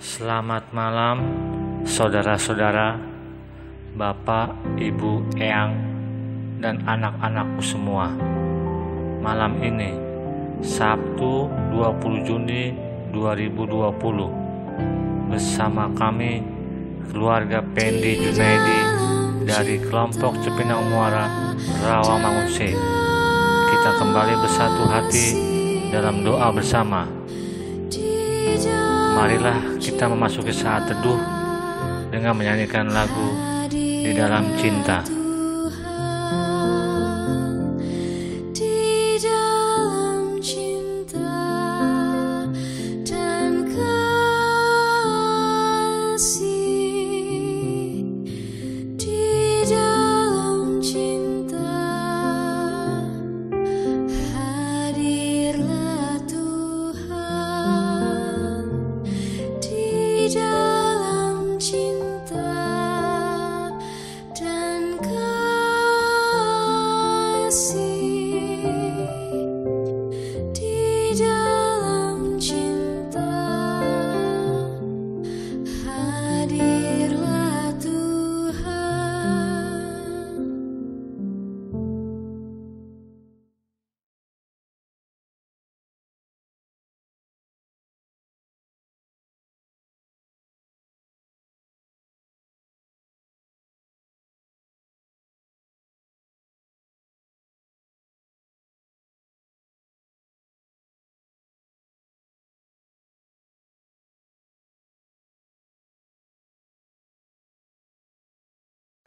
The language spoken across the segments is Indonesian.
Selamat malam, saudara-saudara, Bapak, Ibu, Eyang, dan anak-anakku semua. Malam ini, Sabtu 20 Juni 2020, bersama kami, keluarga Pendi Junaidi dari kelompok Cipinang Muara, Rawamangun. Kita kembali bersatu hati dalam doa bersama. Marilah kita memasuki saat teduh dengan menyanyikan lagu Di Dalam Cinta.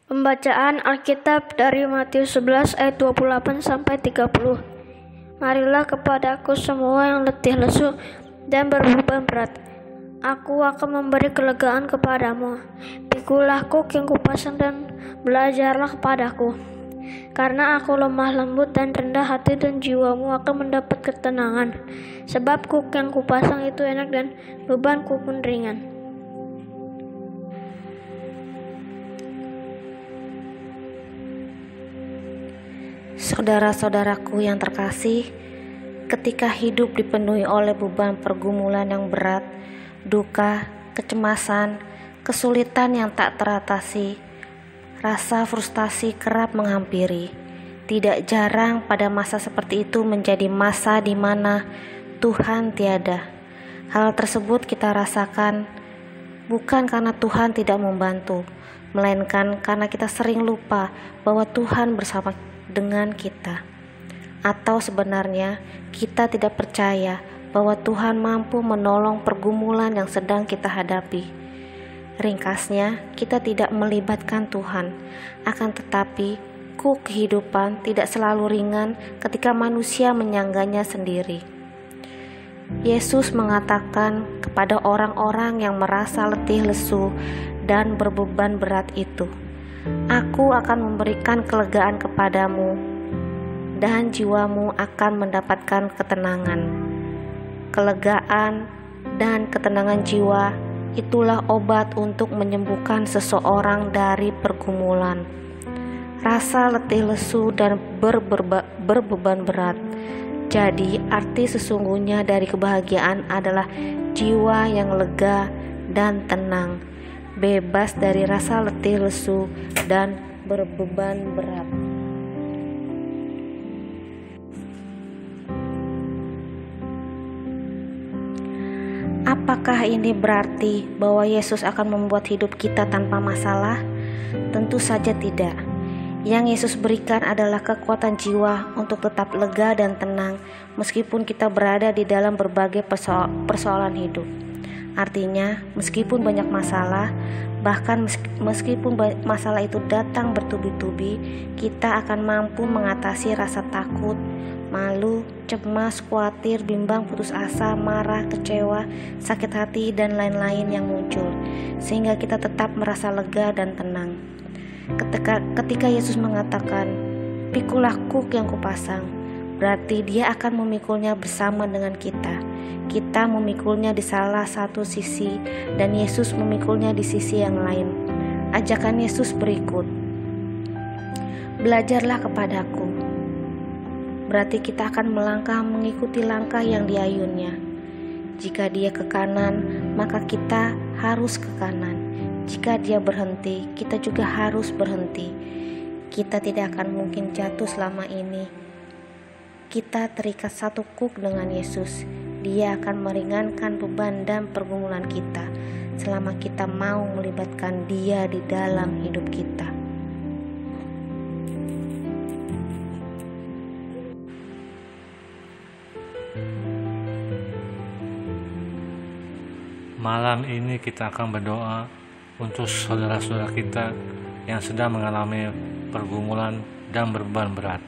Pembacaan Alkitab dari Matius 11 ayat 28 sampai 30. Marilah kepadaku semua yang letih lesu dan berbeban berat. Aku akan memberi kelegaan kepadamu. Pikulah kuk yang kupasang dan belajarlah kepadaku. Karena aku lemah lembut dan rendah hati, dan jiwamu akan mendapat ketenangan. Sebab kuk yang kupasang itu enak dan bebanku pun ringan. Saudara-saudaraku yang terkasih, ketika hidup dipenuhi oleh beban pergumulan yang berat, duka, kecemasan, kesulitan yang tak teratasi, rasa frustasi kerap menghampiri. Tidak jarang pada masa seperti itu menjadi masa di mana Tuhan tiada. Hal tersebut kita rasakan bukan karena Tuhan tidak membantu, melainkan karena kita sering lupa bahwa Tuhan bersama dengan kita, atau sebenarnya kita tidak percaya bahwa Tuhan mampu menolong pergumulan yang sedang kita hadapi. Ringkasnya, kita tidak melibatkan Tuhan, akan tetapi kuk kehidupan tidak selalu ringan ketika manusia menyangganya sendiri. Yesus mengatakan kepada orang-orang yang merasa letih lesu dan berbeban berat itu, Aku akan memberikan kelegaan kepadamu, dan jiwamu akan mendapatkan ketenangan. Kelegaan dan ketenangan jiwa, itulah obat untuk menyembuhkan seseorang dari pergumulan, rasa letih lesu dan berbeban berat. Jadi, arti sesungguhnya dari kebahagiaan adalah jiwa yang lega dan tenang, bebas dari rasa letih lesu dan berbeban berat. Apakah ini berarti bahwa Yesus akan membuat hidup kita tanpa masalah? Tentu saja tidak. Yang Yesus berikan adalah kekuatan jiwa untuk tetap lega dan tenang meskipun kita berada di dalam berbagai persoalan hidup. Artinya, meskipun banyak masalah, bahkan meskipun masalah itu datang bertubi-tubi, kita akan mampu mengatasi rasa takut, malu, cemas, khawatir, bimbang, putus asa, marah, kecewa, sakit hati, dan lain-lain yang muncul, sehingga kita tetap merasa lega dan tenang. Ketika Yesus mengatakan, "Pikulah kuk yang kupasang," berarti Dia akan memikulnya bersama dengan kita. Kita memikulnya di salah satu sisi dan Yesus memikulnya di sisi yang lain. Ajakan Yesus berikut, "Belajarlah kepadaku." Berarti kita akan melangkah mengikuti langkah yang diayunnya. Jika Dia ke kanan, maka kita harus ke kanan. Jika dia berhenti, kita juga harus berhenti. Kita tidak akan mungkin jatuh selama ini. Kita terikat satu kuk dengan Yesus. Dia akan meringankan beban dan pergumulan kita selama kita mau melibatkan Dia di dalam hidup kita. Malam ini kita akan berdoa untuk saudara-saudara kita yang sedang mengalami pergumulan dan beban berat,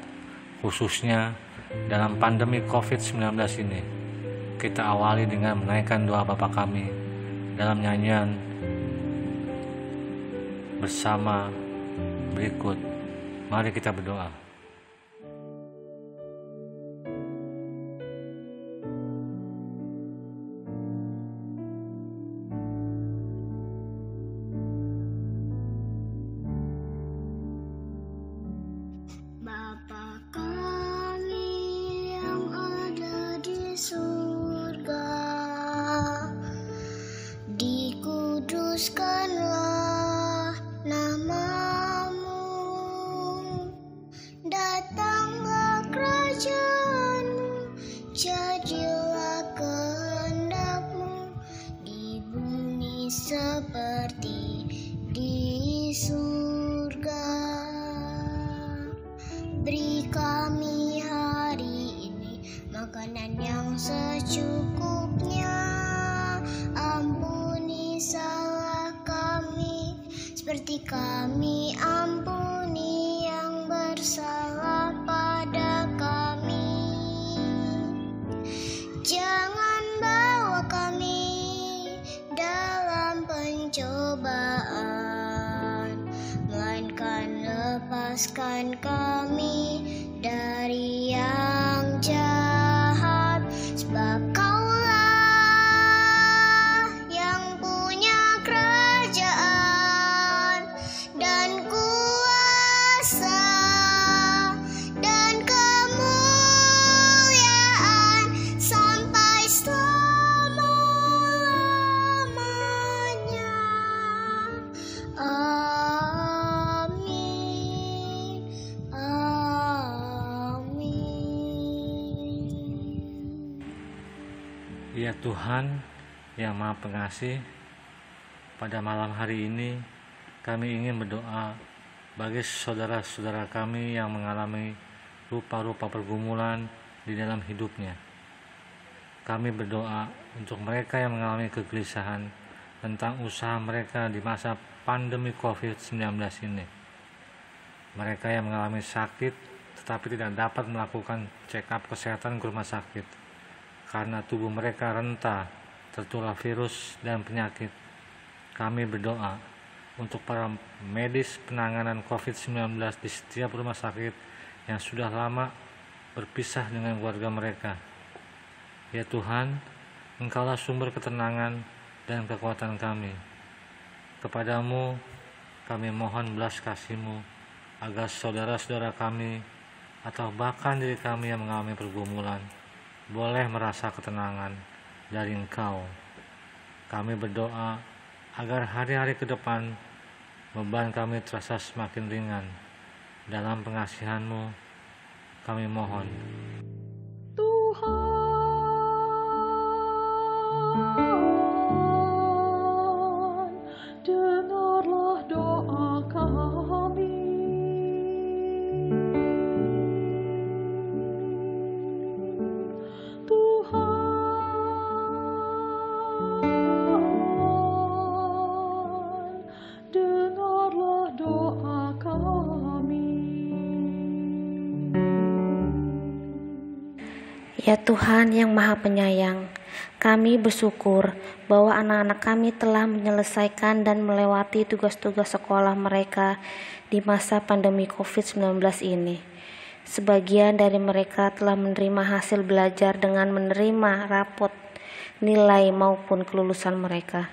khususnya dalam pandemi COVID-19 ini. Kita awali dengan menaikkan doa Bapa kami dalam nyanyian bersama berikut. Mari kita berdoa. Bapa kami yang ada di surga, dikuduskanlah nama-Mu, datanglah kerajaan-Mu, jadilah kehendak-Mu di bumi seperti di surga. Beri kami hari ini makanan yang secukupnya. Ampuni salah kami seperti kami ampuni yang bersalah pada kami. Jangan bawa kami dalam pencobaan, melainkan lepaskan kami dari yang jahat, sebab Kaulah yang punya kerajaan dan kuasa dan kemuliaan sampai selama-lamanya. Amin. Ya Tuhan yang Maha Pengasih, pada malam hari ini kami ingin berdoa bagi saudara-saudara kami yang mengalami rupa-rupa pergumulan di dalam hidupnya. Kami berdoa untuk mereka yang mengalami kegelisahan tentang usaha mereka di masa pandemi COVID-19 ini. Mereka yang mengalami sakit tetapi tidak dapat melakukan check-up kesehatan ke rumah sakit karena tubuh mereka rentan tertular virus dan penyakit. Kami berdoa untuk para medis penanganan COVID-19 di setiap rumah sakit yang sudah lama berpisah dengan keluarga mereka. Ya Tuhan, Engkaulah sumber ketenangan dan kekuatan kami. Kepadamu kami mohon belas kasih-Mu agar saudara-saudara kami atau bahkan diri kami yang mengalami pergumulan boleh merasa ketenangan dari Engkau. Kami berdoa agar hari-hari ke depan beban kami terasa semakin ringan. Dalam pengasihan-Mu kami mohon. Tuhan, dengarlah doa kami. Ya Tuhan yang Maha Penyayang, kami bersyukur bahwa anak-anak kami telah menyelesaikan dan melewati tugas-tugas sekolah mereka di masa pandemi COVID-19 ini. Sebagian dari mereka telah menerima hasil belajar dengan menerima rapot, nilai maupun kelulusan mereka.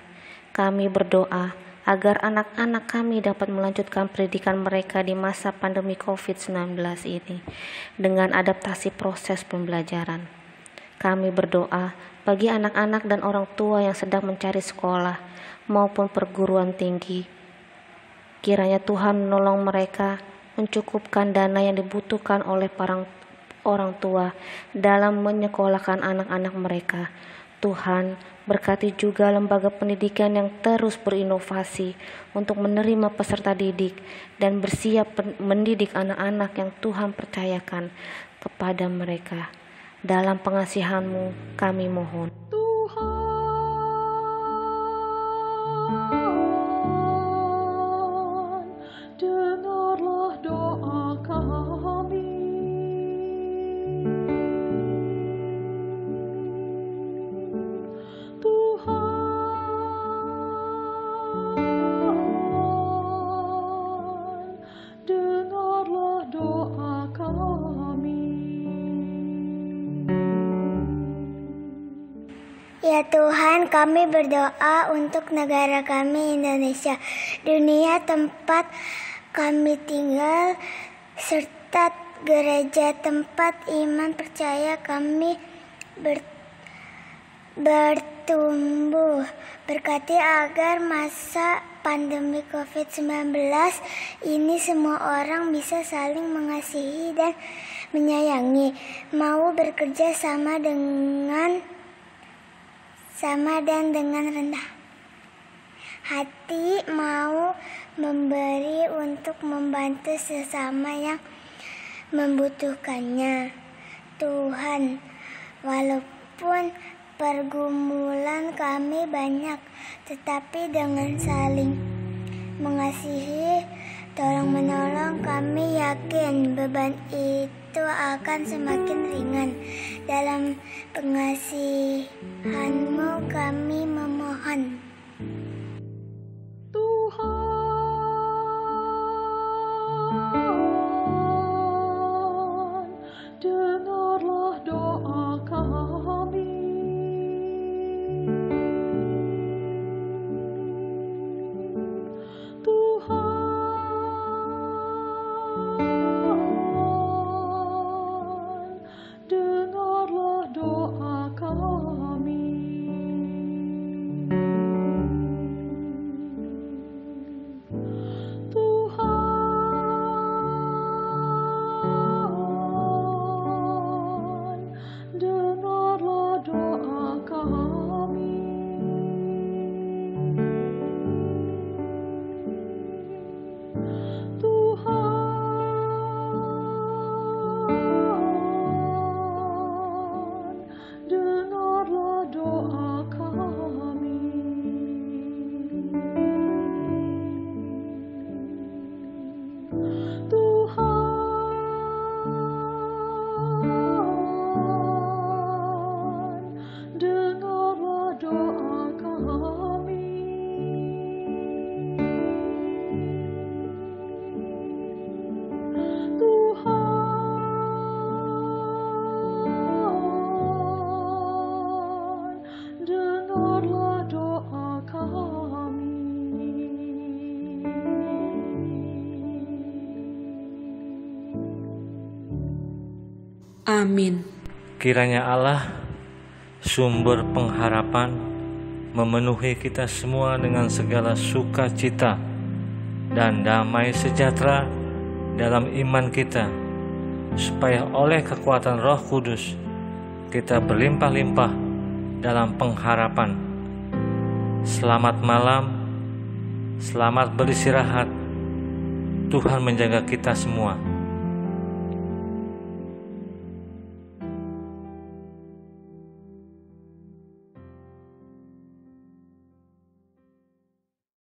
Kami berdoa agar anak-anak kami dapat melanjutkan pendidikan mereka di masa pandemi COVID-19 ini dengan adaptasi proses pembelajaran. Kami berdoa bagi anak-anak dan orang tua yang sedang mencari sekolah maupun perguruan tinggi. Kiranya Tuhan menolong mereka mencukupkan dana yang dibutuhkan oleh para orang tua dalam menyekolahkan anak-anak mereka. Tuhan, berkati juga lembaga pendidikan yang terus berinovasi untuk menerima peserta didik dan bersiap mendidik anak-anak yang Tuhan percayakan kepada mereka. Dalam pengasihan-Mu kami mohon. Tuhan, dengarlah doa kami. Ya Tuhan, kami berdoa untuk negara kami Indonesia, dunia tempat kami tinggal, serta gereja tempat iman percaya kami bertumbuh. Berkati agar masa pandemi COVID-19 ini semua orang bisa saling mengasihi dan menyayangi, mau bekerja sama dan dengan rendah hati, mau memberi untuk membantu sesama yang membutuhkannya. Tuhan, walaupun pergumulan kami banyak, tetapi dengan saling mengasihi, tolong menolong, kami yakin beban itu akan semakin ringan. Dalam pengasihan-Mu kami memohon. Tuhan, dengarlah doa kami. Amin. Kiranya Allah, sumber pengharapan, memenuhi kita semua dengan segala sukacita dan damai sejahtera dalam iman kita, supaya oleh kekuatan Roh Kudus kita berlimpah-limpah dalam pengharapan. Selamat malam, selamat beristirahat. Tuhan menjaga kita semua.